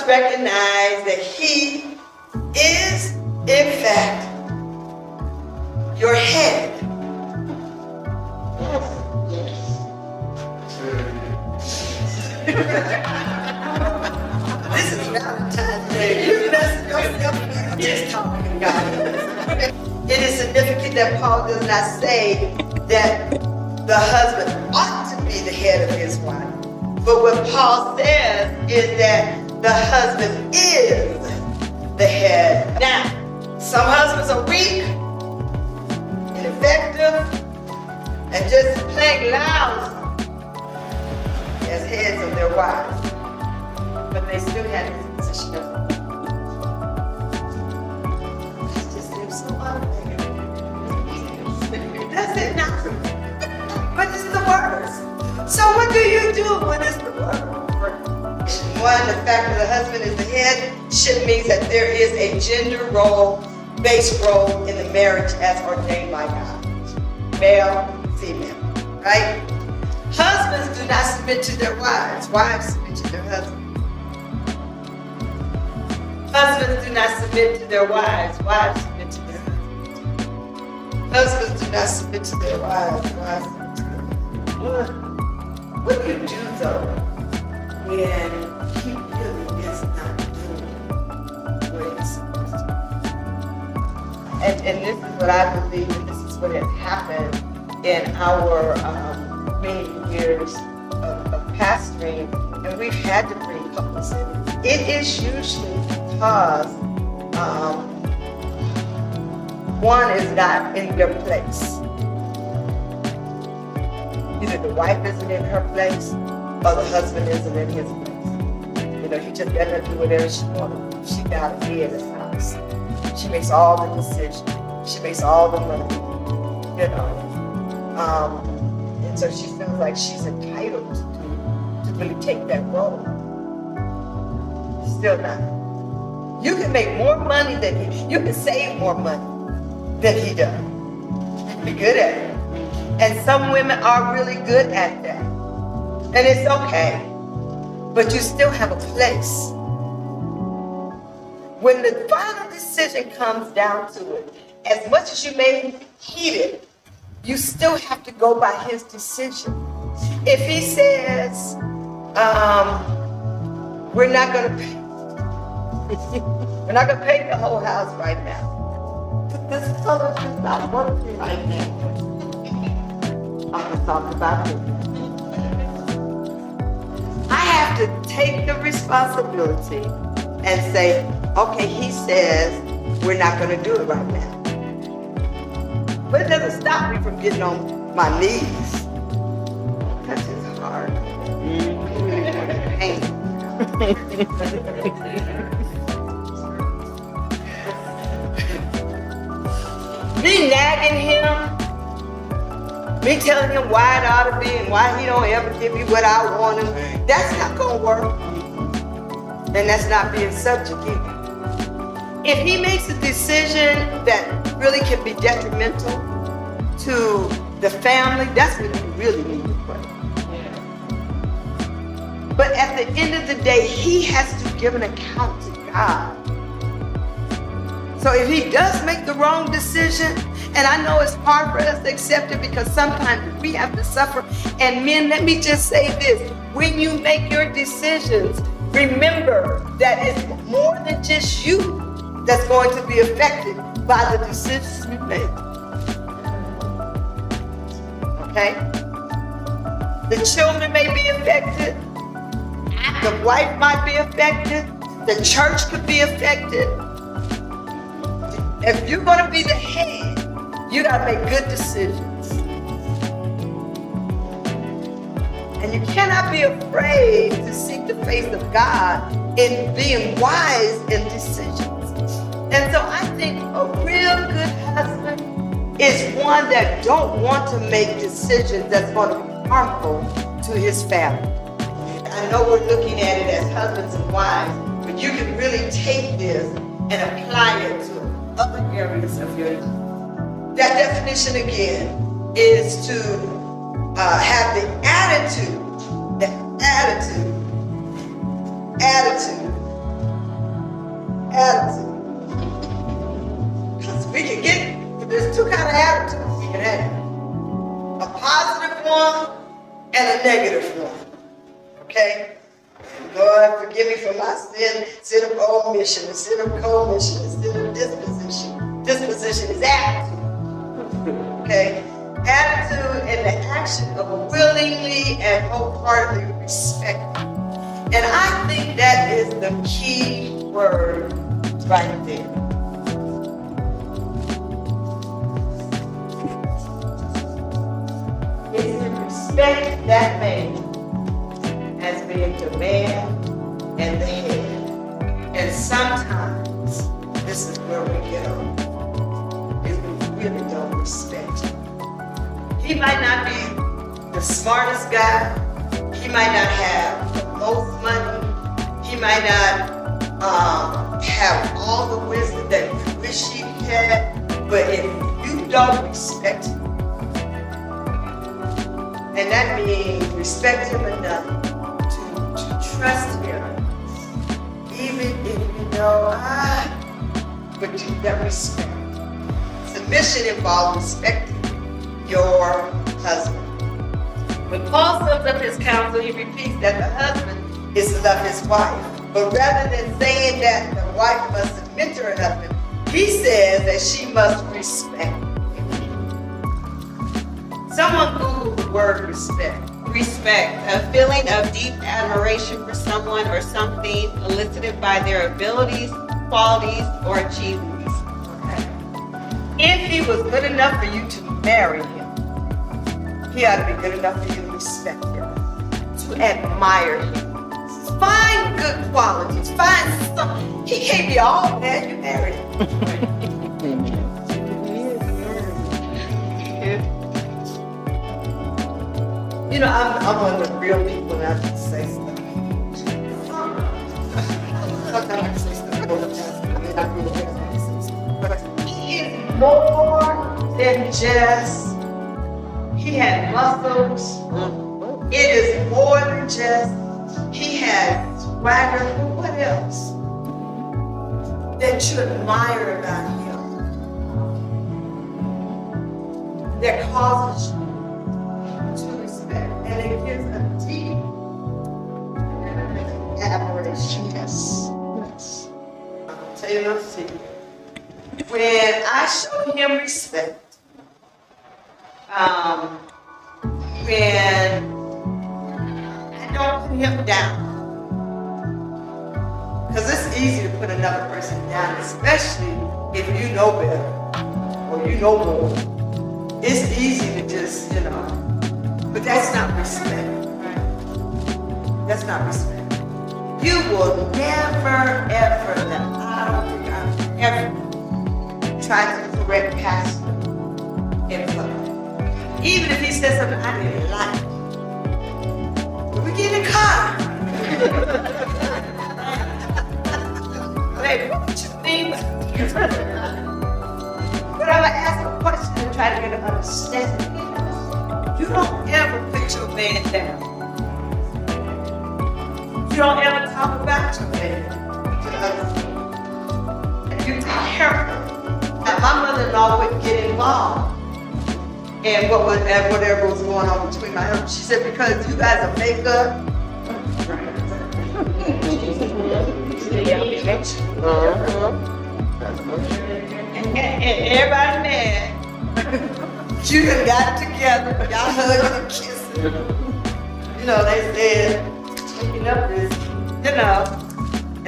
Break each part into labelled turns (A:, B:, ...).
A: must recognize that he is, in fact, your head. This is Valentine's Day. You mess yourself just talking, guys. It is significant that Paul does not say that the husband ought to be the head of his wife. But what Paul says is that the husband is the head. Now, some husbands are weak, ineffective, and just plain lousy as heads of their wives. But they still have this position of it just seems so unfair. Does it not? But it's the worst. So what do you do when it's the worst? One, the fact that the husband is the headship means that there is a gender role-based role in the marriage as ordained by God. Male, female, right? Husbands do not submit to their wives. Wives submit to their husbands. Husbands do not submit to their wives. Wives submit to their husbands. Husbands do not submit to their wives. Wives submit to their husbands. What do you do though when he really is not doing what he's supposed to? And this is what I believe, and this is what has happened in our many years of pastoring, and we've had to bring couples in. It is usually because one is not in their place. Either the wife isn't in her place or the husband isn't in his place. You know, he just let her do whatever she wants to do. She got to be in his house. She makes all the decisions. She makes all the money, you know. And so she feels like she's entitled to really take that role. Still not. You can make more money than he. You can save more money than he does. You can be good at it. And some women are really good at that. And it's okay. But you still have a place. When the final decision comes down to it, as much as you may hate it, you still have to go by his decision. If he says, we're not going to pay, we're not going to pay the whole house right now. But this fellow is not working right now. I'm going to talk about it. I have to take the responsibility and say, okay, he says we're not going to do it right now. But it doesn't stop me from getting on my knees. That's just hard. Pain. Me nagging him, me telling him why it ought to be and why he don't ever give me what I want him, that's not going to work. And that's not being subject either. If he makes a decision that really can be detrimental to the family, that's when you really need to pray. But at the end of the day, he has to give an account to God. So if he does make the wrong decision, and I know it's hard for us to accept it because sometimes we have to suffer. And men, let me just say this. When you make your decisions, remember that it's more than just you that's going to be affected by the decisions you make. Okay? The children may be affected. The wife might be affected. The church could be affected. If you're going to be the head, you got to make good decisions. And you cannot be afraid to seek the face of God in being wise in decisions. And so I think a real good husband is one that don't want to make decisions that's going to be harmful to his family. I know we're looking at it as husbands and wives, but you can really take this and apply it to other areas of your life. That definition again is to have the attitude forgive me for my sin of omission, the sin of commission, the sin of disposition. Disposition is attitude. Okay? Attitude and the action of willingly and wholeheartedly respecting. And I think that is the key word right there. Is to respect that man as being the man and the head. And sometimes this is where we get on. Is we really don't respect him. He might not be the smartest guy. He might not have the most money. He might not have all the wisdom that you wish he had. But if you don't respect him, and that means respect him enough to trust him, even if you know, but you that respect. Submission involves respecting your husband. When Paul sums up his counsel, he repeats that the husband is to love his wife. But rather than saying that the wife must submit to her husband, he says that she must respect. Someone Google the word respect.
B: Respect, a feeling of deep admiration for someone or something elicited by their abilities, qualities, or achievements.
A: Okay. If he was good enough for you to marry him, he ought to be good enough for you to respect him, to admire him. Find good qualities. Find some. He can't be all bad. You married him. You know, I'm one of the real people and I just say stuff. Sometimes I can say stuff all the time. I mean, I really say stuff. But he is more than just, he had muscles. It is more than just, he had swagger. What else that you admire about him that causes you to respect, and it gives a deep admiration. Yes. I'll tell you another secret. When I show him respect, when I don't put him down, because it's easy to put another person down, especially if you know better or you know more. It's easy to just, but that's not respect. That's not respect. You will never, ever, that I don't think I've ever tried to correct Pastor in public. Even if he says something I didn't like. When we get in the car. Baby, what you mean? But I'm going to ask a question and try to get an understanding. You don't ever put your man down. You don't ever talk about your man to others. And you be careful. And my mother-in-law wouldn't get involved in whatever was going on between my husband. She said, because you guys are makeup. And everybody mad. You done got it together. Y'all hugging and kissing. They said, taking up this, it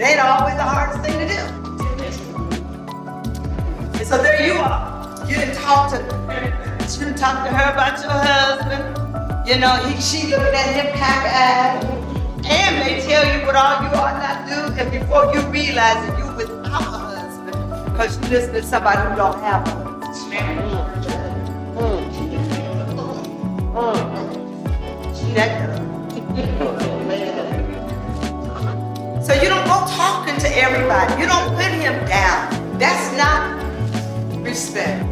A: ain't always the hardest thing to do. And so there you are. You didn't talk to her about your husband. She looking at him cock-eyed. And they tell you what all you ought not do. And before you realize it, you without a husband. Because you listen to somebody who don't have a husband. See that girl? So you don't go talking to everybody. You don't put him down. That's not respect.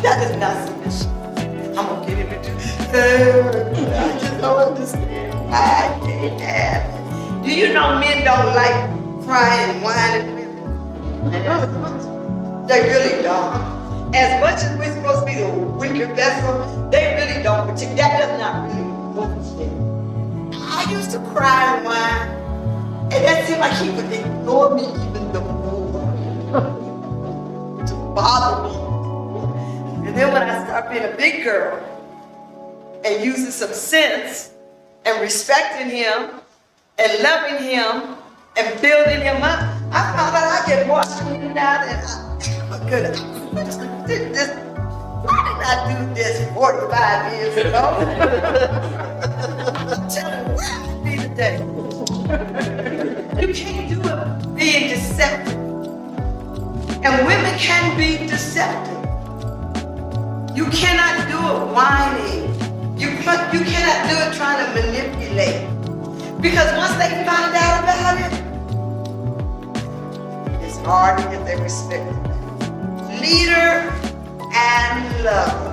A: That is not submission. I'm going to get him to do I just don't understand. I can't have it. Do you know men don't like crying and whining? They really don't. As much as we're supposed to be the weaker vessel, they really don't. That does not really work for them. I used to cry and whine. he would ignore me even the more to bother me. And then when I started being a big girl and using some sense and respecting him and loving him and building him up, I found out I get more screwed now than I could. Why did I do this 45 years ago? Tell me where I'd be today. You can't do it being deceptive. And women can be deceptive. You cannot do it whining. You cannot do it trying to manipulate. Because once they find out about it, it's hard to get their respect. Leader and lover.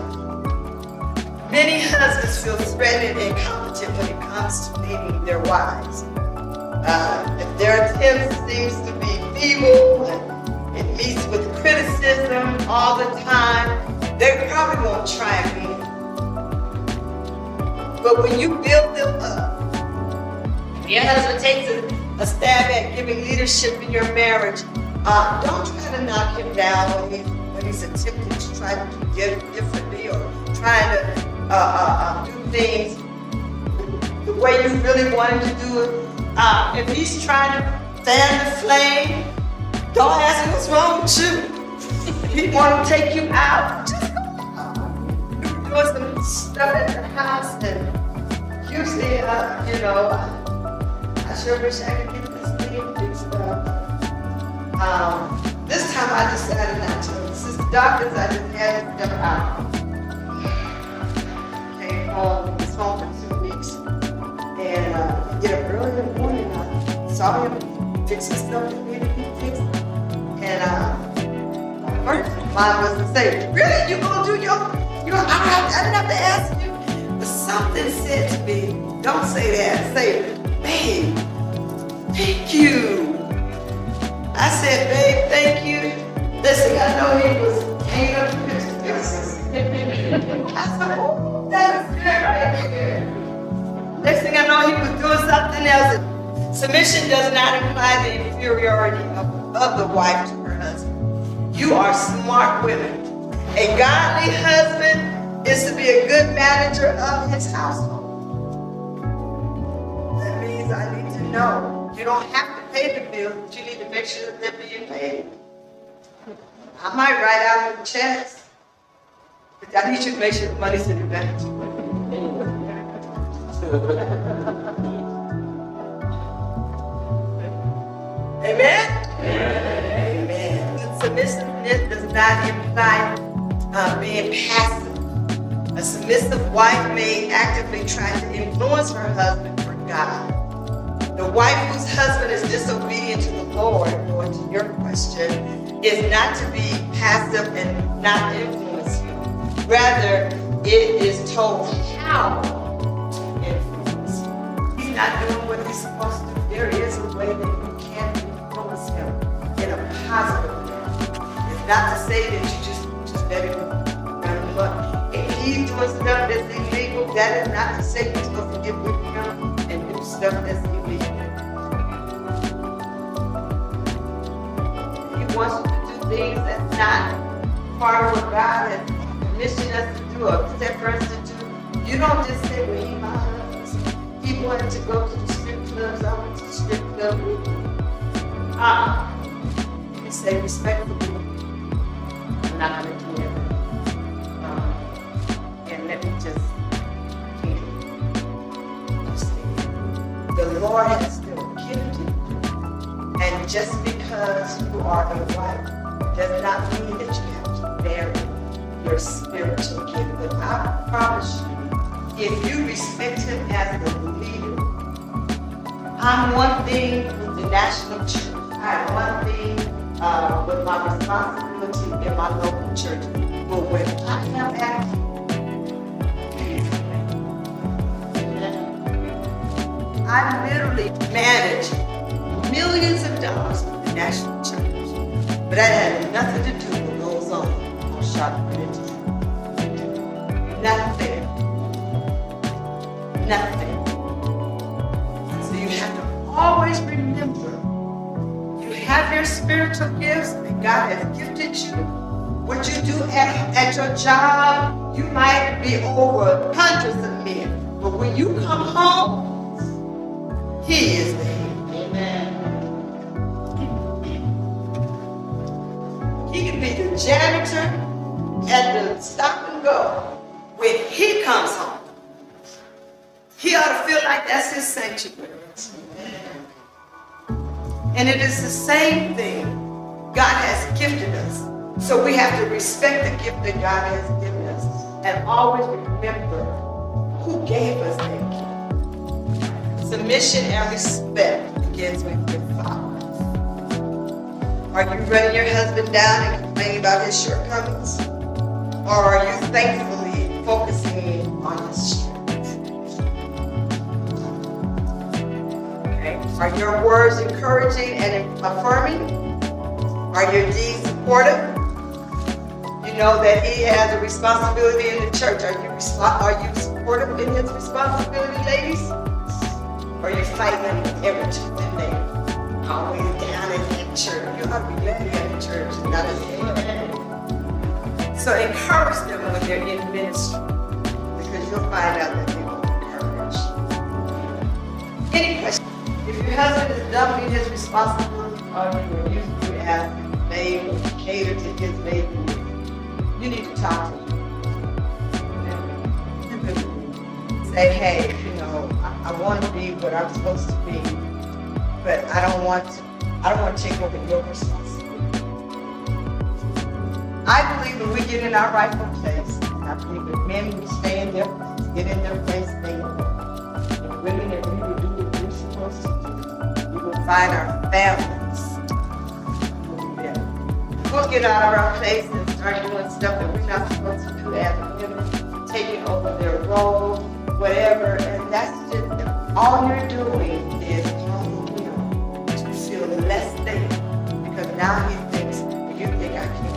A: Many husbands feel threatened and incompetent when it comes to leading their wives. If their attempt seems to be feeble and it meets with criticism all the time, they probably won't try again. But when you build them up, your husband takes a stab at giving leadership in your marriage, don't try to knock him down when he's attempting to try to do differently or trying to do things the way you really want him to do it. If he's trying to fan the flame, don't ask him what's wrong with you. If he want to take you out, just go out. Doing some stuff at the house, and usually, I sure wish I could get this thing fixed up. This time I decided not to. Since the doctors, I just had them out. Came home, was home for 2 weeks. And get up early in the morning, I saw him fixing stuff that needed to be fixed. And my first line was to say, really, you gonna do your, I didn't have to ask you. But something said to me, don't say that, say, babe, thank you. I said, babe, thank you. Next thing I know, he was hanging up the pictures. I said, oh, that is good right here. Next thing I know, he was doing something else. Submission does not imply the inferiority of the wife to her husband. You are smart women. A godly husband is to be a good manager of his household. That means I need to know. You don't have to pay the bills, but you need to make sure that they're being paid. I might write out the checks, but I need you to make sure the money's in the bank. Amen? Amen. Submissiveness does not imply being passive. A submissive wife may actively try to influence her husband for God. The wife whose husband is disobedient to the Lord, going to your question, is not to be passive and not influence you. Rather, it is told how to influence you. He's not doing what he's supposed to do. There is a way that you can influence him in a positive way. It's not to say that you just let him run him up. If he's doing stuff that's illegal, that is not to say you're supposed to get with him and do stuff that's illegal. He wants you to do things that's not part of what God has commissioned us to do or set for us to do. You don't just say, well, he my husband. He wanted to go to the strip clubs, I went to the strip club with him. You can say respectfully, I'm not going to do it. And let me just the Lord has still gifted you. And just because you are a wife does not mean that you have to bury your spiritual gift. But I promise you, if you respect him as the leader, I'm one thing with the national church. I'm one thing with my responsibility in my local church. But when I am at I literally manage millions of dollars with the national church, but that had nothing to do with what goes on Charlotte Religious. Nothing. Nothing. So you have to always remember have your spiritual gifts that God has gifted you, what you do at your job, you might be over hundreds of men. But when you come home, He is the head.
B: Amen.
A: He can be the janitor at the stop and go. When He comes home, He ought to feel like that's His sanctuary. And it is the same thing God has gifted us. So we have to respect the gift that God has given us and always remember who gave us that gift. Submission and respect begins with your father. Are you running your husband down and complaining about his shortcomings? Or are you thankfully focusing on his strengths? Okay. Are your words encouraging and affirming? Are your deeds supportive? You know that he has a responsibility in the church. Are you supportive in his responsibility, ladies? Or are you fighting every tooth and nail? Always down in church. You ought to be glad you're in church and not in the So encourage them when they're in ministry, because you'll find out that they will encourage. Any questions? If your husband is dumping his responsibility on you or using you as a maid or cater to his baby, you need to talk to him. Say, hey, I want to be what I'm supposed to be, but I don't want to take over your responsibility. I believe when we get in our rightful place, I believe that men will stay in their place, get in their place, stay in their place. And women that really do what we're supposed to do, we will find our families. We'll get out of our place and start doing stuff that we're not supposed to do as women, taking over their role, whatever, and that's just all you're doing is causing him to feel less than, because now he thinks, you think I can't.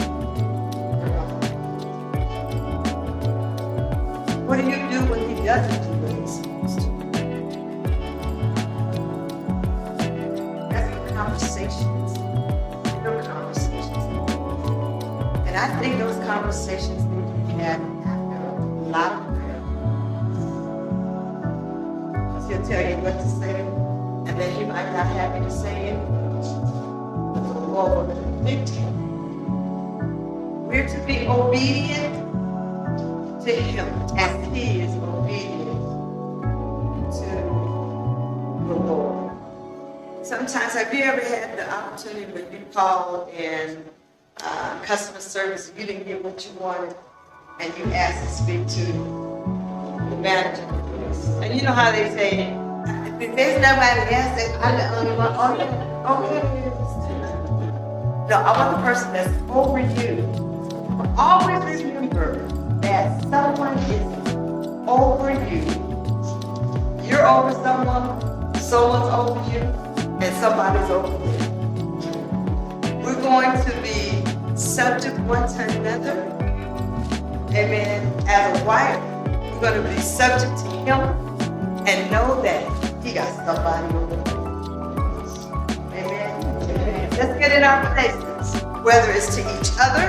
A: What do you do when he doesn't do what he's supposed to? That's the conversations. Real conversations. And I think those conversations need to be had after a lot of prayer. He'll tell you what to say, and then he might not have you to say anything. But the Lord will convict him. We're to be obedient to him as he is obedient to the Lord. Sometimes, have you ever had the opportunity when you called and customer service, you didn't get what you wanted, and you asked to speak to the manager? And you know how they say, if there's nobody else, I'm the only one. Okay. No, I want the person that's over you. Always remember that someone is over you. You're over someone, someone's over you, and somebody's over you. We're going to be subject one to another. Amen. As a wife, we're going to be subject to him and know that he got somebody over there. Amen. Amen. Let's get in our places, whether it's to each other,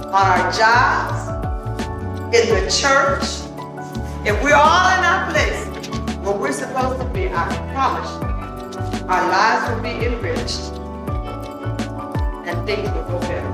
A: on our jobs, in the church. If we're all in our place where we're supposed to be, I promise you, our lives will be enriched and things will go better.